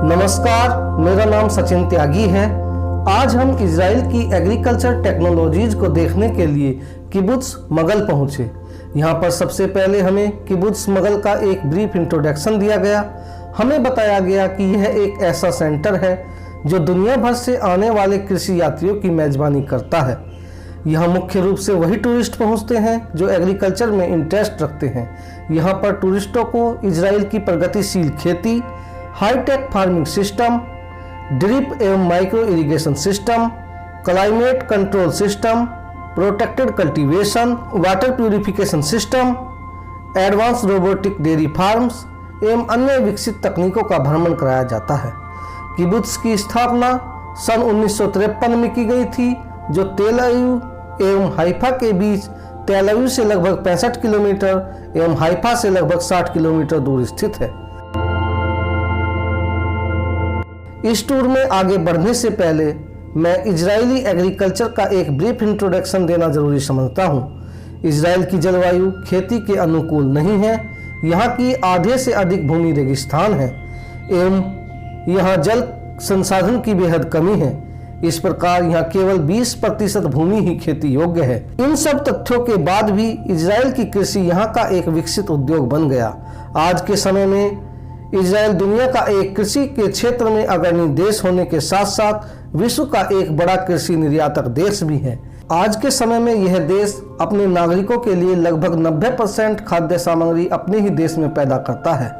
नमस्कार, मेरा नाम सचिन त्यागी है। आज हम इजराइल की एग्रीकल्चर टेक्नोलॉजीज को देखने के लिए किबुत्ज मगल पहुंचे। यहाँ पर सबसे पहले हमें किबुत्ज मगल का एक ब्रीफ इंट्रोडक्शन दिया गया। हमें बताया गया कि यह एक ऐसा सेंटर है जो दुनिया भर से आने वाले कृषि यात्रियों की मेजबानी करता है। यहाँ मुख्य रूप से वही टूरिस्ट पहुँचते हैं जो एग्रीकल्चर में इंटरेस्ट रखते हैं। यहाँ पर टूरिस्टों को इजराइल की प्रगतिशील खेती, हाईटेक फार्मिंग सिस्टम, ड्रिप एवं micro irrigation system, climate control system, protected cultivation, water purification system, advance robotic dairy farms एवं अन्य विकसित तकनीकों का भ्रमण कराया जाता है। किबुत्ज की स्थापना सन 1953 में की गई थी, जो तेल अवीव एवं हाइफा के बीच तेल अवीव से लगभग 65 किलोमीटर एवं हाइफा से लगभग 60 किलोमीटर दूर स्थित है। इस टूर में आगे बढ़ने से पहले मैं इजरायली एग्रीकल्चर का एक ब्रीफ इंट्रोडक्शन देना जरूरी समझता हूँ। इजराइल की जलवायु खेती के अनुकूल नहीं है। यहाँ की आधे से अधिक भूमि रेगिस्तान है एवं यहाँ जल संसाधन की बेहद कमी है। इस प्रकार यहाँ केवल 20% भूमि ही खेती योग्य है। इन सब तथ्यों के बाद भी इजराइल की कृषि यहाँ का एक विकसित उद्योग बन गया। आज के समय में इजराइल दुनिया का एक कृषि के क्षेत्र में अग्रणी देश होने के साथ साथ विश्व का एक बड़ा कृषि निर्यातक देश भी है। आज के समय में यह देश अपने नागरिकों के लिए लगभग 90% खाद्य सामग्री अपने ही देश में पैदा करता है।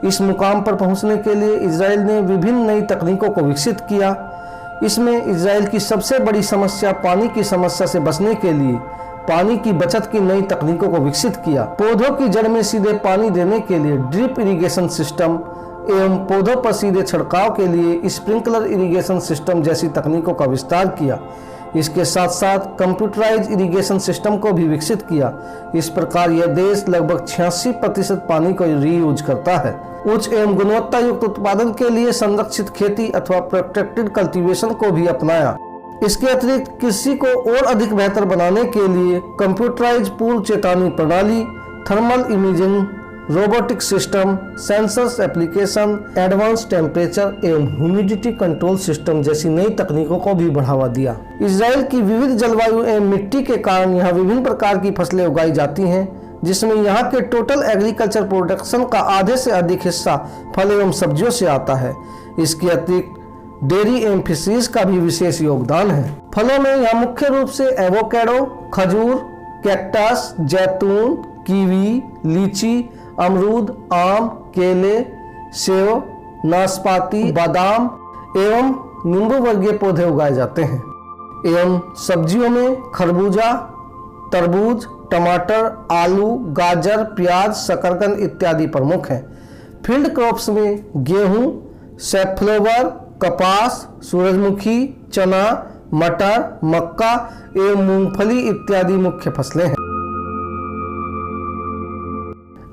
इस मुकाम पर पहुंचने के लिए इजराइल ने विभिन्न नई तकनीकों को विकसित किया। इसमें इजराइल की सबसे बड़ी समस्या पानी की समस्या से बचने के लिए पानी की बचत की नई तकनीकों को विकसित किया। पौधों की जड़ में सीधे पानी देने के लिए ड्रिप इरिगेशन सिस्टम एवं पौधों पर सीधे छिड़काव के लिए स्प्रिंकलर इरिगेशन सिस्टम जैसी तकनीकों का विस्तार किया। इसके साथ साथ कंप्यूटराइज इरिगेशन सिस्टम को भी विकसित किया। इस प्रकार यह देश लगभग 86% पानी को रीयूज करता है। उच्च एवं गुणवत्ता युक्त उत्पादन के लिए संरक्षित खेती अथवा प्रोटेक्टेड कल्टीवेशन को भी अपनाया। इसके अतिरिक्त कृषि को और अधिक बेहतर बनाने के लिए कंप्यूटराइज पूर्व चेतावनी प्रणाली, thermal imaging, robotic system, sensors application, advance temperature एवं ह्यूमिडिटी कंट्रोल सिस्टम जैसी नई तकनीकों को भी बढ़ावा दिया। इजराइल की विविध जलवायु एवं मिट्टी के कारण यहाँ विभिन्न प्रकार की फसलें उगाई जाती हैं, जिसमें यहाँ के टोटल एग्रीकल्चर प्रोडक्शन का आधे से अधिक हिस्सा फल एवं सब्जियों से आता है। इसके अतिरिक्त डेयरी एवं फिशरीज का भी विशेष योगदान है। फलों में यहाँ मुख्य रूप से एवोकेडो, खजूर, कैक्टस, जैतून, कीवी, लीची, अमरूद, आम, केले, सेब, नाशपाती, बादाम एवं नींबू वर्गीय पौधे उगाए जाते हैं। एवं सब्जियों में खरबूजा, तरबूज, टमाटर, आलू, गाजर, प्याज, शकरकंद इत्यादि प्रमुख हैं। फील्ड क्रॉप्स में गेहूं, सैफ्लोवर, कपास, सूरजमुखी, चना, मटर, मक्का एवं मूंगफली इत्यादि मुख्य फसलें हैं।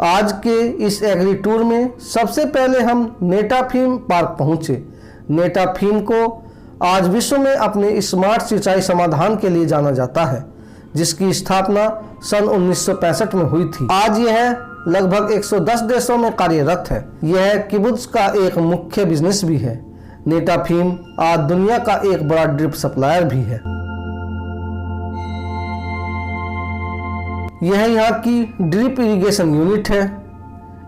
आज के इस एग्री टूर में सबसे पहले हम नेटाफीम पार्क पहुंचे। नेटाफीम को आज विश्व में अपने स्मार्ट सिंचाई समाधान के लिए जाना जाता है, जिसकी स्थापना सन 1965 में हुई थी। आज यह लगभग 110 देशों में कार्यरत है। यह किबुत्ज का एक मुख्य बिजनेस भी है। नेटाफीम आज दुनिया का एक बड़ा ड्रिप सप्लायर भी है। यह यहाँ की ड्रिप इरिगेशन यूनिट है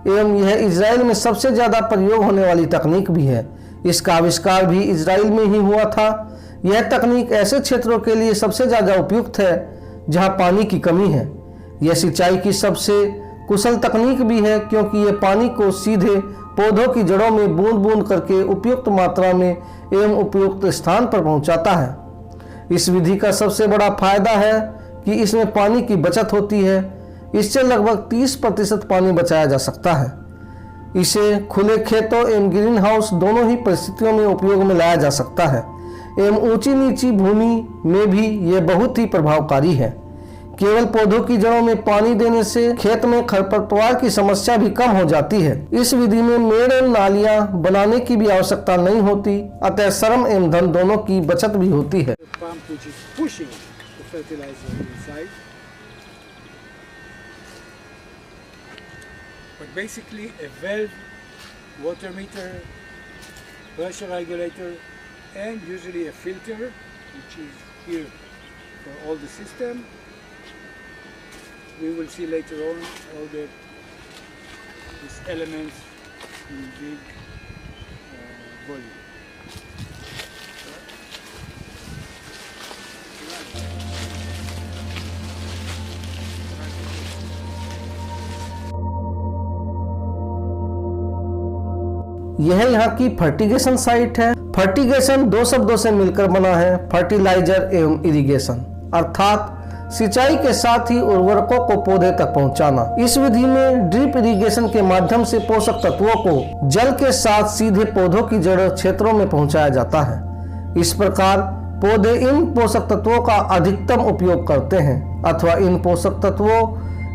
एवं यह इजराइल में सबसे ज़्यादा प्रयोग होने वाली तकनीक भी है। इसका आविष्कार भी इजराइल में ही हुआ था। यह तकनीक ऐसे क्षेत्रों के लिए सबसे ज़्यादा उपयुक्त है जहाँ पानी की कमी है। यह सिंचाई की सबसे कुशल तकनीक भी है, क्योंकि यह पानी को सीधे पौधों की जड़ों में बूंद बूंद करके उपयुक्त मात्रा में एवं उपयुक्त स्थान पर पहुंचाता है। इस विधि का सबसे बड़ा फायदा है कि इसमें पानी की बचत होती है। इससे लगभग 30% पानी बचाया जा सकता है। इसे खुले खेतों एवं ग्रीन हाउस दोनों ही परिस्थितियों में उपयोग में लाया जा सकता है एवं ऊंची नीची भूमि में भी यह बहुत ही प्रभावकारी है। केवल पौधों की जड़ों में पानी देने से खेत में खरपतवार की समस्या भी कम हो जाती है। इस विधि में मेड़ एवं नालियां बनाने की भी आवश्यकता नहीं होती, अतः श्रम एवं धन दोनों की बचत भी होती है। Basically a valve water meter pressure regulator, and usually a filter, which is here for all the system. We will see later on all these elements in big volume. यह यहाँ की फर्टिगेशन साइट है। Fertigation दो शब्दों से मिलकर बना है, फर्टिलाइजर एवं इरिगेशन, अर्थात सिंचाई के साथ ही उर्वरकों को पौधे तक पहुंचाना। इस विधि में ड्रिप इरिगेशन के माध्यम से पोषक तत्वों को जल के साथ सीधे पौधों की जड़ क्षेत्रों में पहुंचाया जाता है। इस प्रकार पौधे इन पोषक तत्वों का अधिकतम उपयोग करते हैं अथवा इन पोषक तत्वों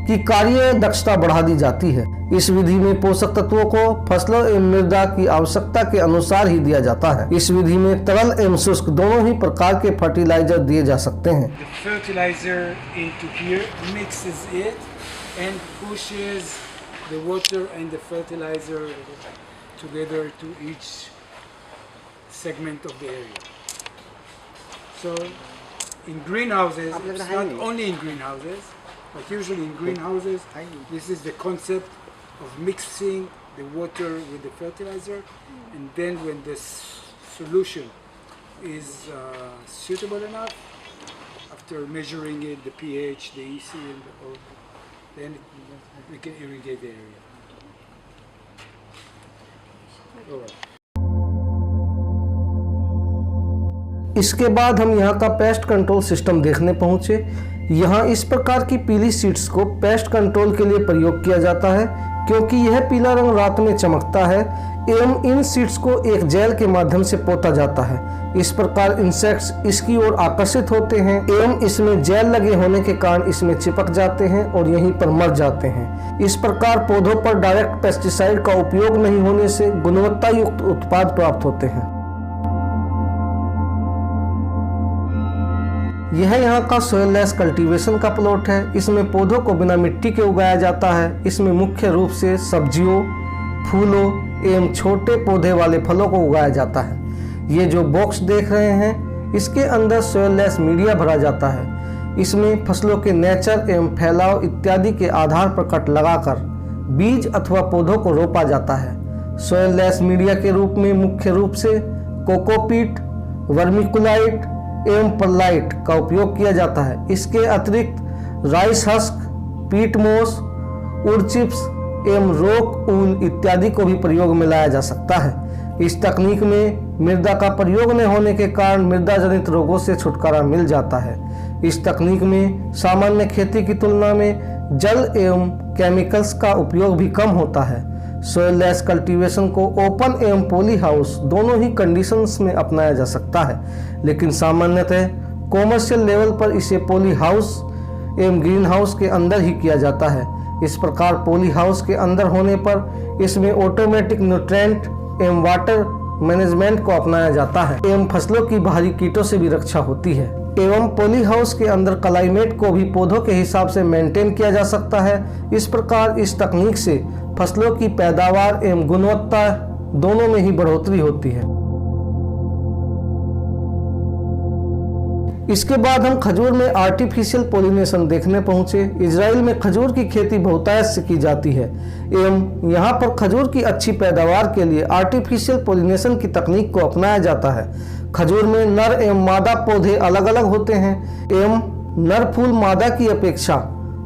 की कार्य दक्षता बढ़ा दी जाती है। इस विधि में पोषक तत्वों को फसलों एवं मृदा की आवश्यकता के अनुसार ही दिया जाता है। इस विधि में तरल एवं शुष्क दोनों ही प्रकार के फर्टिलाइजर दिए जा सकते हैं। The fertilizer into here mixes it and pushes the water and the fertilizer together to each segment of the area. So in greenhouses, it's not only in greenhouses, but usually in greenhouses, this is the concept of mixing the water with the fertilizer, and then when the solution is suitable enough, after measuring it, the pH, the EC, and all, then we can irrigate the area. All right. इसके बाद हम यहाँ का pest control system देखने पहुँचे। यहाँ इस प्रकार की पीली शीट्स को पेस्ट कंट्रोल के लिए प्रयोग किया जाता है, क्योंकि यह पीला रंग रात में चमकता है एवं इन शीट्स को एक जेल के माध्यम से पोता जाता है। इस प्रकार इंसेक्ट्स इसकी ओर आकर्षित होते हैं एवं इसमें जेल लगे होने के कारण इसमें चिपक जाते हैं और यहीं पर मर जाते हैं। इस प्रकार पौधों पर डायरेक्ट पेस्टिसाइड का उपयोग नहीं होने से गुणवत्ता युक्त उत्पाद प्राप्त होते हैं। यह यहाँ का सोयल लेस कल्टीवेशन का प्लॉट है। इसमें पौधों को बिना मिट्टी के उगाया जाता है। इसमें मुख्य रूप से सब्जियों, फूलों एवं छोटे पौधे वाले फलों को उगाया जाता है। ये जो बॉक्स देख रहे हैं, इसके अंदर सोयल लेस मीडिया भरा जाता है। इसमें फसलों के नेचर एवं फैलाव इत्यादि के आधार पर कट लगाकर बीज अथवा पौधों को रोपा जाता है। सोयल लेस मीडिया के रूप में मुख्य रूप से कोकोपीट, वर्मिकुलाइट एवं परलाइट का उपयोग किया जाता है। इसके अतिरिक्त राइस हस्क, पीट मोस, उड चिप्स एवं रोक ऊन इत्यादि को भी प्रयोग में लाया जा सकता है। इस तकनीक में मृदा का प्रयोग न होने के कारण मृदा जनित रोगों से छुटकारा मिल जाता है। इस तकनीक में सामान्य खेती की तुलना में जल एवं केमिकल्स का उपयोग भी कम होता है। सोयल लेस कल्टीवेशन को ओपन एवं पॉली हाउस दोनों ही कंडीशंस में अपनाया जा सकता है, लेकिन सामान्यतः कॉमर्शियल लेवल पर इसे पॉली हाउस एवं ग्रीन हाउस के अंदर ही किया जाता है। इस प्रकार पॉली हाउस के अंदर होने पर इसमें ऑटोमेटिक न्यूट्रिएंट एवं वाटर मैनेजमेंट को अपनाया जाता है एवं फसलों की बाहरी कीटों से भी रक्षा होती है। एवं पॉली हाउस के अंदर क्लाइमेट को भी पौधों के हिसाब से मेंटेन किया जा सकता है। इस प्रकार इस तकनीक से फसलों की पैदावार एवं गुणवत्ता दोनों में ही बढ़ोतरी होती है। इसके बाद हम खजूर में आर्टिफिशियल पॉलिनेशन देखने पहुंचे। इजराइल में खजूर की खेती बहुतायत से की जाती है एवं यहाँ पर खजूर की अच्छी पैदावार के लिए आर्टिफिशियल पॉलिनेशन की तकनीक को अपनाया जाता है। खजूर में नर एवं मादा पौधे अलग अलग होते हैं एवं नर फूल मादा की अपेक्षा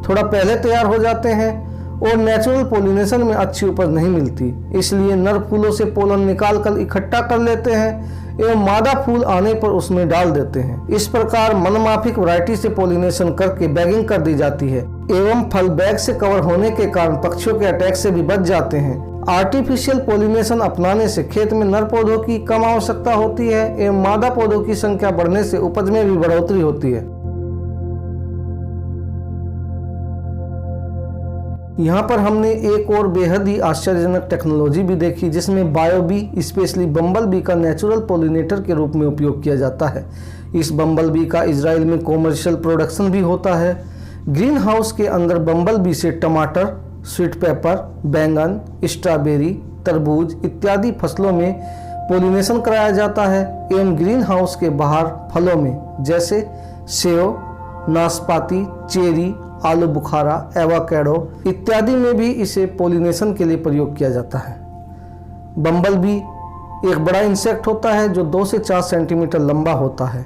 थोड़ा पहले तैयार हो जाते हैं और नेचुरल पॉलिनेशन में अच्छी उपज नहीं मिलती, इसलिए नर फूलों से पोलन निकालकर इकट्ठा कर लेते हैं एवं मादा फूल आने पर उसमें डाल देते हैं। इस प्रकार मनमाफिक वैरायटी से पॉलिनेशन करके बैगिंग कर दी जाती है एवं फल बैग से कवर होने के कारण पक्षियों के अटैक से भी बच जाते हैं। आर्टिफिशियल पॉलिनेशन अपनाने से खेत में नर पौधों की कम आवश्यकता होती है एवं मादा पौधों की संख्या बढ़ने से उपज में भी बढ़ोतरी होती है। यहाँ पर हमने एक और बेहद ही आश्चर्यजनक टेक्नोलॉजी भी देखी, जिसमें बायोबी स्पेशली बम्बल बी का नेचुरल पॉलिनेटर के रूप में उपयोग किया जाता है। इस बम्बल बी का इजराइल में कॉमर्शियल प्रोडक्शन भी होता है। ग्रीन हाउस के अंदर बम्बल बी से टमाटर, स्वीट पेपर, बैंगन, स्ट्रॉबेरी, तरबूज इत्यादि फसलों में पोलिनेशन कराया जाता है एवं ग्रीन हाउस के बाहर फलों में जैसे सेब, नाशपाती, चेरी, आलू बुखारा, एवोकाडो इत्यादि में भी इसे पोलिनेशन के लिए प्रयोग किया जाता है। बम्बल बी एक बड़ा इंसेक्ट होता है जो 2 से 4 सेंटीमीटर लंबा होता है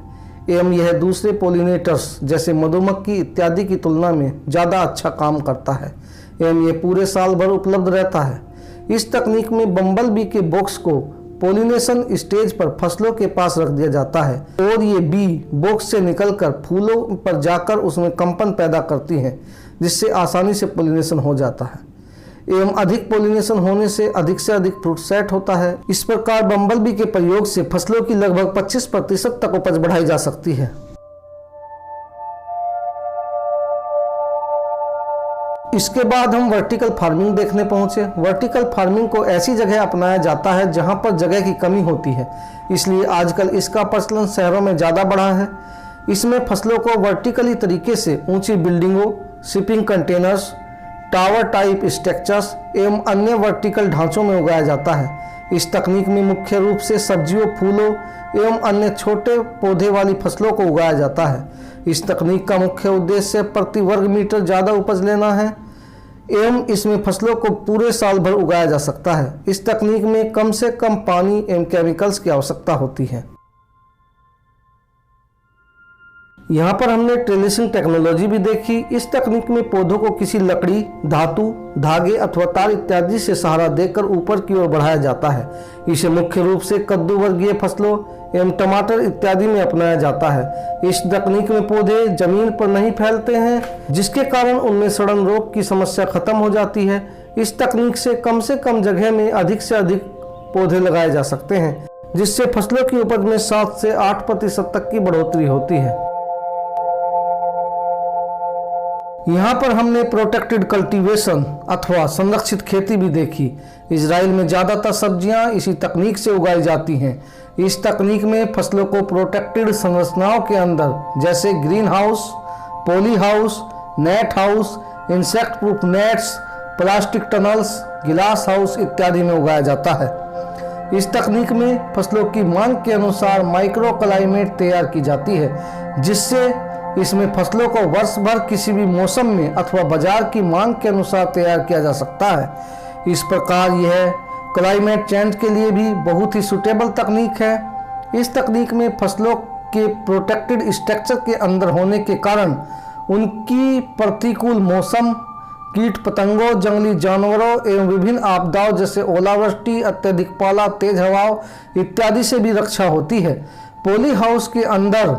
एवं यह दूसरे पोलिनेटर्स जैसे मधुमक्खी इत्यादि की तुलना में ज़्यादा अच्छा काम करता है एवं यह पूरे साल भर उपलब्ध रहता है। इस तकनीक में बम्बल बी के बॉक्स को पोलिनेशन स्टेज पर फसलों के पास रख दिया जाता है और ये बी बॉक्स से निकलकर फूलों पर जाकर उसमें कंपन पैदा करती हैं जिससे आसानी से पोलिनेशन हो जाता है एवं अधिक पोलिनेशन होने से अधिक फ्रूट सेट होता है। इस प्रकार बम्बल बी के प्रयोग से फसलों की लगभग 25% तक उपज बढ़ाई जा सकती है। इसके बाद हम वर्टिकल फार्मिंग देखने पहुंचे। वर्टिकल फार्मिंग को ऐसी जगह अपनाया जाता है जहां पर जगह की कमी होती है, इसलिए आजकल इसका प्रचलन शहरों में ज़्यादा बढ़ा है। इसमें फसलों को वर्टिकली तरीके से ऊंची बिल्डिंगों, shipping containers, tower type structures एवं अन्य वर्टिकल ढांचों में उगाया जाता है। इस तकनीक में मुख्य रूप से सब्जियों, फूलों एवं अन्य छोटे पौधे वाली फसलों को उगाया जाता है। इस तकनीक का मुख्य उद्देश्य प्रति वर्ग मीटर ज़्यादा उपज लेना है एवं इसमें फसलों को पूरे साल भर उगाया जा सकता है। इस तकनीक में कम से कम पानी एवं केमिकल्स की आवश्यकता होती है। यहाँ पर हमने ट्रेलिसिंग टेक्नोलॉजी भी देखी। इस तकनीक में पौधों को किसी लकड़ी, धातु, धागे अथवा तार इत्यादि से सहारा देकर ऊपर की ओर बढ़ाया जाता है। इसे मुख्य रूप से कद्दू वर्गीय फसलों एवं टमाटर इत्यादि में अपनाया जाता है। इस तकनीक में पौधे जमीन पर नहीं फैलते हैं जिसके कारण उनमें सड़न रोग की समस्या खत्म हो जाती है। इस तकनीक से कम जगह में अधिक से अधिक पौधे लगाए जा सकते हैं जिससे फसलों की उपज में 7 से 8% तक की बढ़ोतरी होती है। यहाँ पर हमने प्रोटेक्टेड कल्टीवेशन अथवा संरक्षित खेती भी देखी। इजराइल में ज़्यादातर सब्जियाँ इसी तकनीक से उगाई जाती हैं। इस तकनीक में फसलों को प्रोटेक्टेड संरचनाओं के अंदर जैसे green house, poly house, net house, insect proof nets, plastic tunnels, गिलास हाउस इत्यादि में उगाया जाता है। इस तकनीक में फसलों की मांग के अनुसार माइक्रो क्लाइमेट तैयार की जाती है जिससे इसमें फसलों को वर्ष भर किसी भी मौसम में अथवा बाजार की मांग के अनुसार तैयार किया जा सकता है। इस प्रकार यह क्लाइमेट चेंज के लिए भी बहुत ही सूटेबल तकनीक है। इस तकनीक में फसलों के प्रोटेक्टेड स्ट्रक्चर के अंदर होने के कारण उनकी प्रतिकूल मौसम, कीट पतंगों, जंगली जानवरों एवं विभिन्न आपदाओं जैसे ओलावृष्टि, अत्यधिक पाला, तेज हवाओं इत्यादि से भी रक्षा होती है। पॉली हाउस के अंदर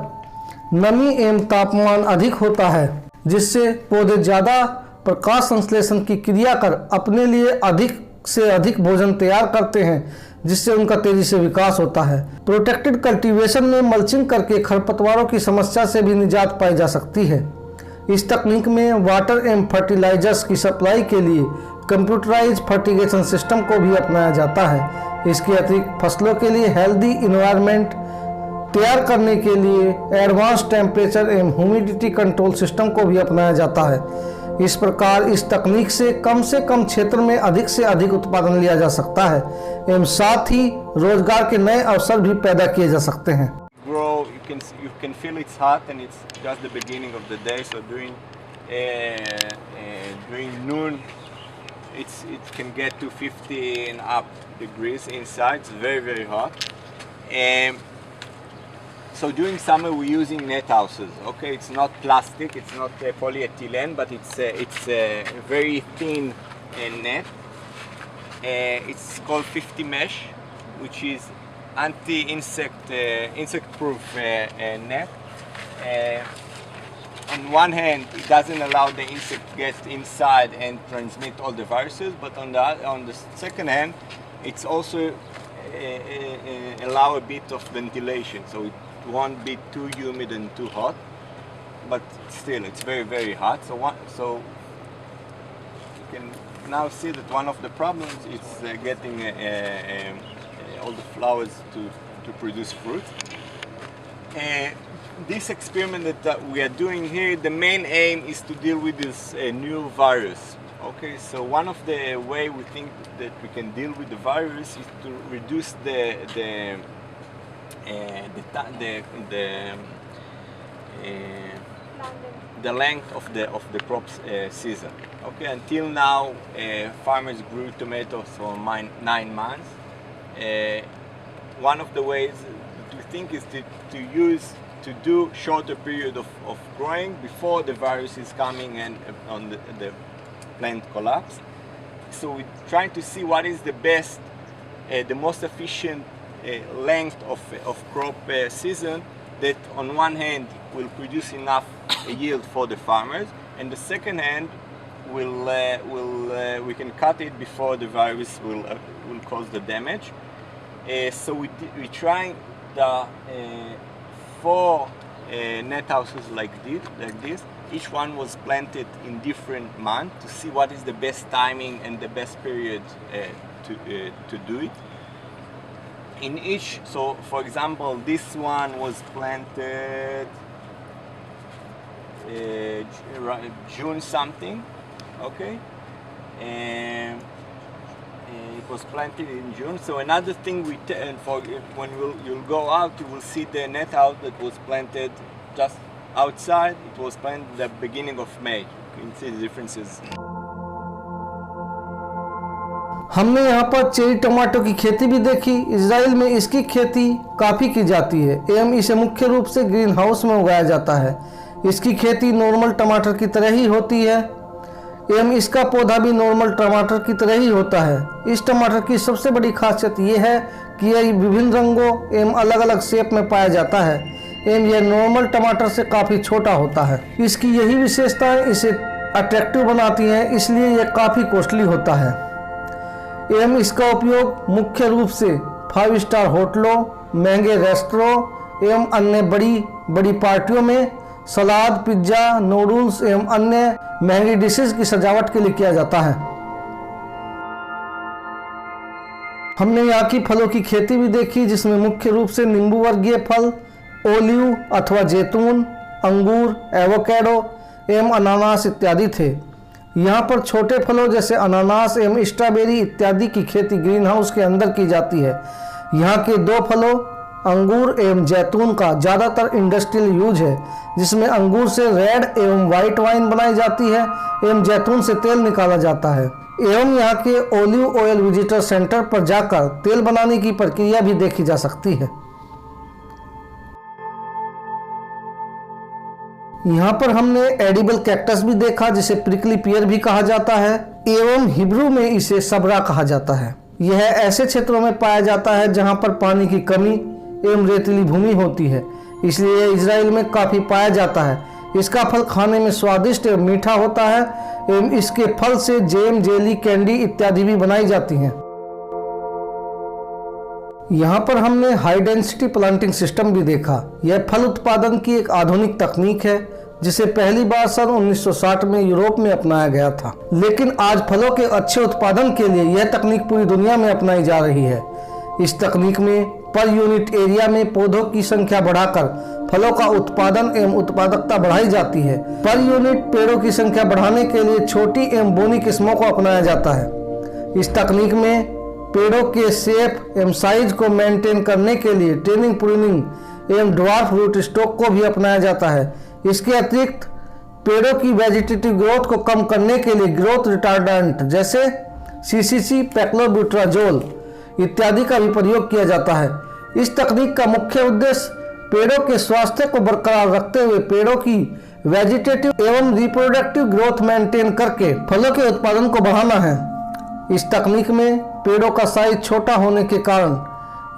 नमी एवं तापमान अधिक होता है जिससे पौधे ज़्यादा प्रकाश संश्लेषण की क्रिया कर अपने लिए अधिक से अधिक भोजन तैयार करते हैं जिससे उनका तेजी से विकास होता है। प्रोटेक्टेड कल्टीवेशन में मल्चिंग करके खरपतवारों की समस्या से भी निजात पाई जा सकती है। इस तकनीक में वाटर एवं फर्टिलाइजर्स की सप्लाई के लिए कंप्यूटराइज्ड फर्टिगेशन सिस्टम को भी अपनाया जाता है। इसके अतिरिक्त फसलों के लिए हेल्दी इन्वायरमेंट तैयार करने के लिए एडवांस टेम्परेचर एवं ह्यूमिडिटी कंट्रोल सिस्टम को भी अपनाया जाता है। इस प्रकार इस तकनीक से कम क्षेत्र में अधिक से अधिक उत्पादन लिया जा सकता है एवं साथ ही रोजगार के नए अवसर भी पैदा किए जा सकते हैं। You can feel it's hot and it's just the beginning of the day. So during noon, it can get to 50 and up degrees inside. It's very hot. So during summer we're using net houses. Okay, it's not plastic, it's not polyethylene, but it's a very thin net. It's called 50 mesh, which is insect-proof net. On one hand, it doesn't allow the insect to get inside and transmit all the viruses, but on the second hand, it's also allow a bit of ventilation, so it won't be too humid and too hot. But still, it's very hot. So you can now see that one of the problems is getting all the flowers to produce fruit. This experiment that we are doing here, the main aim is to deal with this new virus, Okay, so one of the way we think that we can deal with the virus is to reduce the length of the crop season. Okay, until now, farmers grew tomatoes for 9 months. One of the ways to think is to do shorter period of growing before the virus is coming and on the plant collapse. So we're trying to see what is the best, the most efficient length of crop season that on one hand will produce enough yield for the farmers, and the second hand we can cut it before the virus will cause the damage. So we trying the 4 net houses like this. Each one was planted in different months to see what is the best timing and the best period to do it. In each, so for example, this one was planted June something, okay, and it was planted in June. So another thing when you'll go out, you will see the net house that was planted just outside. It was planted the beginning of May. You can see the differences. हमने यहाँ पर cherry tomato की खेती भी देखी। Israel में इसकी खेती काफ़ी की जाती है एवं इसे मुख्य रूप से ग्रीन हाउस में उगाया जाता है। इसकी खेती नॉर्मल टमाटर की तरह ही होती है एवं इसका पौधा भी नॉर्मल टमाटर की तरह ही होता है। इस टमाटर की सबसे बड़ी खासियत ये है कि यह विभिन्न रंगों एवं अलग अलग शेप में पाया जाता है एवं यह नॉर्मल टमाटर से काफ़ी छोटा होता है। इसकी यही विशेषताएं इसे अट्रैक्टिव बनाती हैं, इसलिए यह काफ़ी कॉस्टली होता है एवं इसका उपयोग मुख्य रूप से 5 स्टार होटलों, महंगे रेस्टोरों एवं अन्य बड़ी पार्टियों में सलाद, पिज्ज़ा, नूडल्स एवं अन्य महंगी डिशेस की सजावट के लिए किया जाता है। हमने यहाँ की फलों की खेती भी देखी, जिसमें मुख्य रूप से नींबू वर्गीय फल, ओलिव अथवा जैतून, अंगूर, एवोकेडो एवं अनानास इत्यादि थे। यहाँ पर छोटे फलों जैसे अनानास एवं स्ट्रॉबेरी इत्यादि की खेती ग्रीन हाउस के अंदर की जाती है। यहाँ के 2 फलों अंगूर एवं जैतून का ज़्यादातर इंडस्ट्रियल यूज है, जिसमें अंगूर से रेड एवं वाइट वाइन बनाई जाती है एवं जैतून से तेल निकाला जाता है एवं यहाँ के ओलिव ऑयल विजिटर सेंटर पर जाकर तेल बनाने की प्रक्रिया भी देखी जा सकती है। यहाँ पर हमने एडिबल कैक्टस भी देखा, जिसे प्रिकली पियर भी कहा जाता है एवं हिब्रू में इसे सबरा कहा जाता है। यह ऐसे क्षेत्रों में पाया जाता है जहाँ पर पानी की कमी एवं रेतीली भूमि होती है, इसलिए यह इजराइल में काफ़ी पाया जाता है। इसका फल खाने में स्वादिष्ट एवं मीठा होता है एवं इसके फल से जैम, जेली, कैंडी इत्यादि भी बनाई जाती हैं। यहाँ पर हमने हाई डेंसिटी प्लांटिंग सिस्टम भी देखा। यह फल उत्पादन की एक आधुनिक तकनीक है, जिसे पहली बार सन 1960 में यूरोप में अपनाया गया था, लेकिन आज फलों के अच्छे उत्पादन के लिए यह तकनीक पूरी दुनिया में अपनाई जा रही है। इस तकनीक में पर यूनिट एरिया में पौधों की संख्या बढ़ाकर फलों का उत्पादन एवं उत्पादकता बढ़ाई जाती है। पर यूनिट पेड़ों की संख्या बढ़ाने के लिए छोटी एवं बोनी किस्मों को अपनाया जाता है। इस तकनीक में पेड़ों के शेप एवं साइज को मेंटेन करने के लिए ट्रेनिंग, प्रूनिंग एवं ड्वार्फ रूट स्टॉक को भी अपनाया जाता है। इसके अतिरिक्त पेड़ों की वेजिटेटिव ग्रोथ को कम करने के लिए ग्रोथ रिटार्डेंट जैसे सीसीसी, पैक्लोब्यूट्राजोल इत्यादि का भी प्रयोग किया जाता है। इस तकनीक का मुख्य उद्देश्य पेड़ों के स्वास्थ्य को बरकरार रखते हुए पेड़ों की वेजिटेटिव एवं रिप्रोडक्टिव ग्रोथ मेंटेन करके फलों के उत्पादन को बढ़ाना है। इस तकनीक में पेड़ों का साइज छोटा होने के कारण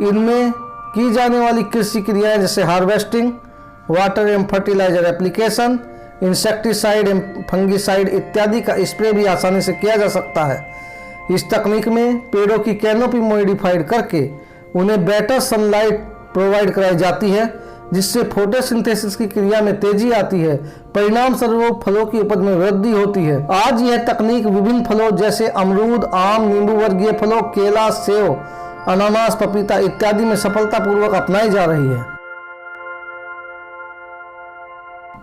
इनमें की जाने वाली कृषि क्रियाएं जैसे हार्वेस्टिंग, वाटर एवं फर्टिलाइजर एप्लीकेशन, इंसेक्टिसाइड एवं फंगिसाइड इत्यादि का स्प्रे भी आसानी से किया जा सकता है। इस तकनीक में पेड़ों की कैनोपी मॉडिफाइड करके उन्हें बेटर सनलाइट प्रोवाइड कराई जाती है, जिससे फोटोसिंथेसिस की क्रिया में तेजी आती है। परिणाम स्वरूप फलों की उपज में वृद्धि होती है। आज यह तकनीक विभिन्न फलों जैसे अमरूद, आम, नींबू वर्गीय फलों, केला, सेव, अनानास, पपीता इत्यादि में सफलतापूर्वक अपनाई जा रही है।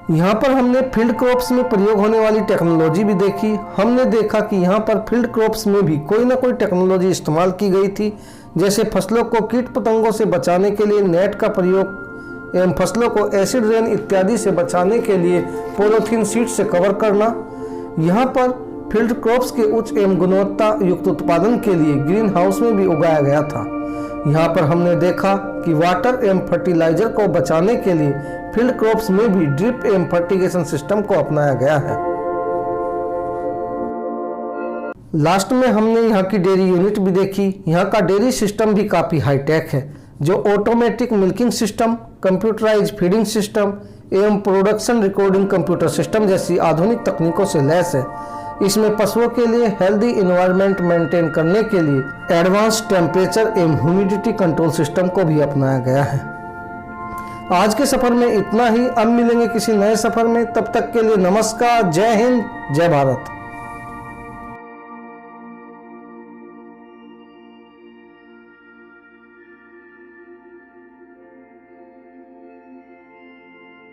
यहाँ पर हमने फील्ड क्रॉप्स में प्रयोग होने वाली टेक्नोलॉजी भी देखी। हमने देखा कि यहाँ पर फील्ड क्रॉप्स में भी कोई ना कोई टेक्नोलॉजी इस्तेमाल की गई थी, जैसे फसलों को कीट पतंगों से बचाने के लिए नेट का प्रयोग एवं फसलों को एसिड रेन इत्यादि से बचाने के लिए पॉलीथीन शीट से कवर करना। यहाँ पर फील्ड क्रॉप्स के उच्च एवं गुणवत्ता युक्त उत्पादन के लिए ग्रीन हाउस में भी उगाया गया था। यहाँ पर हमने देखा कि वाटर एवं फर्टिलाइजर को बचाने के लिए फील्ड क्रॉप्स में भी ड्रिप एवं फर्टिगेशन सिस्टम को अपनाया गया है। लास्ट में हमने यहाँ की डेयरी यूनिट भी देखी। यहाँ का डेयरी सिस्टम भी काफ़ी हाईटेक है, जो automatic milking system, computerise feeding system एवं प्रोडक्शन रिकॉर्डिंग कंप्यूटर सिस्टम जैसी आधुनिक तकनीकों से लैस है। इसमें पशुओं के लिए हेल्दी इन्वायरमेंट मेंटेन करने के लिए एडवांस टेम्परेचर एवं ह्यूमिडिटी कंट्रोल सिस्टम को भी अपनाया गया है। आज के सफर में इतना ही। अब मिलेंगे किसी नए सफर में, तब तक के लिए नमस्कार, जय हिंद, जय भारत।